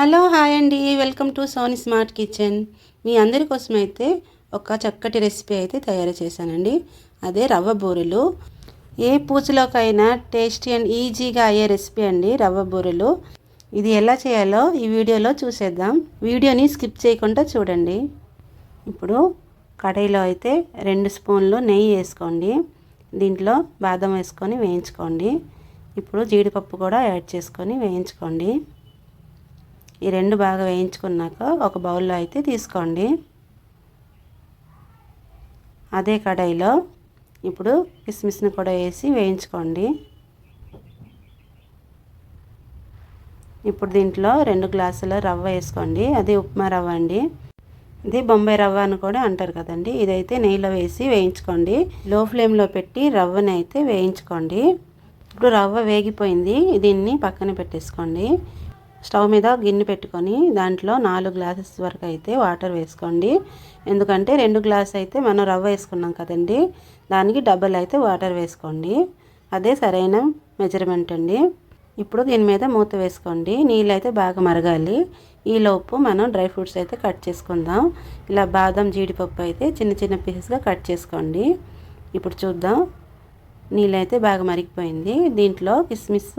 Hello hi అండి, welcome to Sony smart kitchen. మీ అందరి కోసం అయితే ఒక చక్కటి రెసిపీ అయితే తయారు చేశానండి. అదే రవ్వ బూరెలు. ఏ పూజలోకైనా టేస్టీ అండ్ ఈజీగా అయ్యే రెసిపీ అండి రవ్వ బూరెలు. ఇది ఎలా చేయాలో ఈ వీడియోలో చూసేద్దాం. వీడియోని స్కిప్ చేయకుండా చూడండి. ఇప్పుడు కడాయిలో అయితే 2 స్పూన్లు నెయ్యి వేసుకోండి. దీంట్లో బాదం వేసుకొని వేయించుకోండి. ఇప్పుడు జీడిపప్పు కూడా యాడ్ చేసుకొని వేయించుకోండి. ఈ రెండు బాగా వేయించుకున్నాక ఒక బౌల్లో అయితే తీసుకోండి. అదే కడాయిలో ఇప్పుడు కిస్మిస్ని కూడా వేసి వేయించుకోండి. ఇప్పుడు దీంట్లో 2 గ్లాసుల రవ్వ వేసుకోండి. అది ఉప్మా రవ్వ అండి. ఇది బొంబాయి రవ్వ అని కూడా అంటారు కదండి. ఇదైతే నెయ్యిలో వేసి వేయించుకోండి. లో ఫ్లేమ్లో పెట్టి రవ్వని అయితే వేయించుకోండి. ఇప్పుడు రవ్వ వేగిపోయింది. దీన్ని పక్కన పెట్టేసుకోండి. స్టవ్ మీద గిన్నె పెట్టుకొని దాంట్లో 4 గ్లాసెస్ వరకు అయితే వాటర్ వేసుకోండి. ఎందుకంటే 2 గ్లాస్ అయితే మనం రవ్వ వేసుకున్నాం కదండి, దానికి డబల్ అయితే వాటర్ వేసుకోండి. అదే సరైన మెజర్మెంట్ అండి. ఇప్పుడు దీని మీద మూత వేసుకోండి. నీళ్ళు అయితే బాగా మరగాలి. ఈలోపు మనం డ్రై ఫ్రూట్స్ అయితే కట్ చేసుకుందాం. ఇలా బాదం జీడిపప్పు అయితే చిన్న చిన్న పీసెస్గా కట్ చేసుకోండి. ఇప్పుడు చూద్దాం. నీళ్ళు అయితే బాగా మరిగిపోయింది. దీంట్లో కిస్మిస్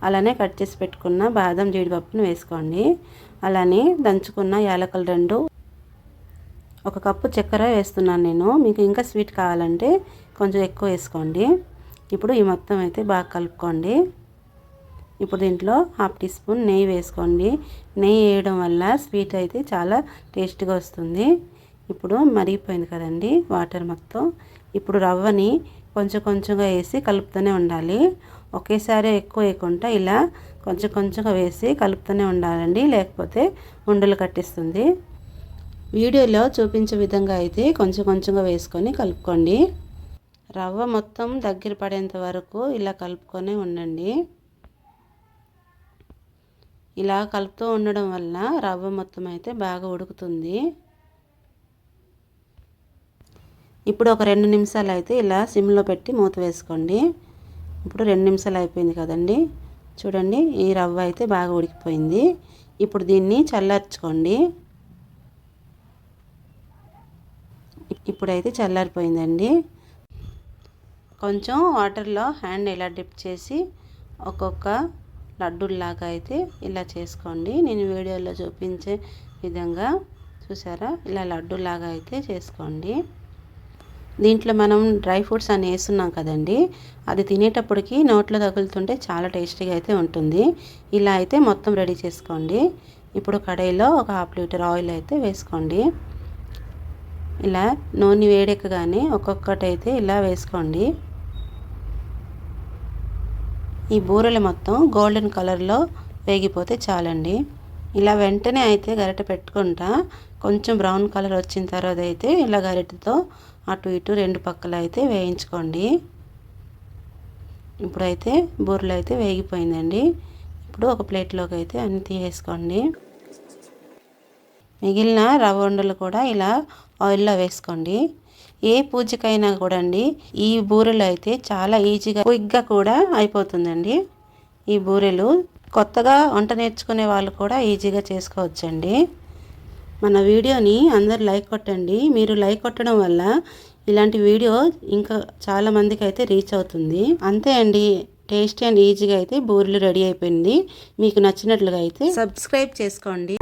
అలానే కట్ చేసి పెట్టుకున్న బాదం జీడిపప్పును వేసుకోండి. అలానే దంచుకున్న యాలకులు 2, 1 కప్పు చక్కెర వేస్తున్నాను నేను. మీకు ఇంకా స్వీట్ కావాలంటే కొంచెం ఎక్కువ వేసుకోండి. ఇప్పుడు ఈ మొత్తం అయితే బాగా కలుపుకోండి. ఇప్పుడు దీంట్లో 1/2 టీ స్పూన్ నెయ్యి వేసుకోండి. నెయ్యి వేయడం వల్ల స్వీట్ అయితే చాలా టేస్ట్గా వస్తుంది. ఇప్పుడు మరిగిపోయింది కదండి వాటర్ మొత్తం. ఇప్పుడు రవ్వని కొంచెం కొంచెంగా వేసి కలుపుతూనే ఉండాలి. ఒకేసారి ఎక్కువ వేయకుండా ఇలా కొంచెం కొంచెంగా వేసి కలుపుతూనే ఉండాలండి, లేకపోతే ఉండలు కట్టిస్తుంది. వీడియోలో చూపించే విధంగా అయితే కొంచెం కొంచెంగా వేసుకొని కలుపుకోండి. రవ్వ మొత్తం దగ్గర పడేంత వరకు ఇలా కలుపుకొని ఉండండి. ఇలా కలుపుతూ ఉండడం వల్ల రవ్వ మొత్తం అయితే బాగా ఉడుకుతుంది. ఇప్పుడు ఒక 2 నిమిషాలు అయితే ఇలా సిమ్లో పెట్టి మూత వేసుకోండి. ఇప్పుడు 2 నిమిషాలు అయిపోయింది కదండి. చూడండి, ఈ రవ్వ అయితే బాగా ఉడికిపోయింది. ఇప్పుడు దీన్ని చల్లార్చుకోండి. ఇప్పుడైతే చల్లారిపోయిందండి. కొంచెం వాటర్లో హ్యాండ్ ఇలా డిప్ చేసి ఒక్కొక్క లడ్డూలాగా అయితే ఇలా చేసుకోండి. నేను వీడియోలో చూపించే విధంగా చూసారా, ఇలా లడ్డూలాగా అయితే చేసుకోండి. దీంట్లో మనం డ్రై ఫ్రూట్స్ అని వేస్తున్నాం కదండి, అది తినేటప్పటికి నోట్లో తగులుతుంటే చాలా టేస్టీగా అయితే ఉంటుంది. ఇలా అయితే మొత్తం రెడీ చేసుకోండి. ఇప్పుడు కడాయిలో ఒక 1/2 లీటర్ ఆయిల్ అయితే వేసుకోండి. ఇలా నూనె వేడెక్కగానే ఒక్కొక్కటి అయితే ఇలా వేసుకోండి. ఈ బూరెలు మొత్తం గోల్డెన్ కలర్లో వేగిపోతే చాలండి. ఇలా వెంటనే అయితే గరిటె పెట్టుకుంటా కొంచెం బ్రౌన్ కలర్ వచ్చిన తర్వాత అయితే ఇలా గరిటెతో అటు ఇటు 2 పక్కల అయితే వేయించుకోండి. ఇప్పుడైతే బూరెలు అయితే వేగిపోయిందండి. ఇప్పుడు ఒక ప్లేట్లోకి అయితే అన్ని తీసేసుకోండి. మిగిలిన రవ్వ ఉండలు కూడా ఇలా ఆయిల్లో వేసుకోండి. ఏ పూజకైనా కూడా అండి ఈ బూరెలు అయితే చాలా ఈజీగా క్విక్గా కూడా అయిపోతుందండి. ఈ బూరెలు కొత్తగా వంట నేర్చుకునే వాళ్ళు కూడా ఈజీగా చేసుకోవచ్చండి. మన వీడియోని అందరు లైక్ కొట్టండి. మీరు లైక్ కొట్టడం వల్ల ఇలాంటి వీడియో ఇంకా చాలా మందికి అయితే రీచ్ అవుతుంది. అంతే అండి, టేస్టీ అండ్ ఈజీగా అయితే బూరెలు రెడీ అయిపోయింది. మీకు నచ్చినట్లుగా అయితే సబ్స్క్రైబ్ చేసుకోండి.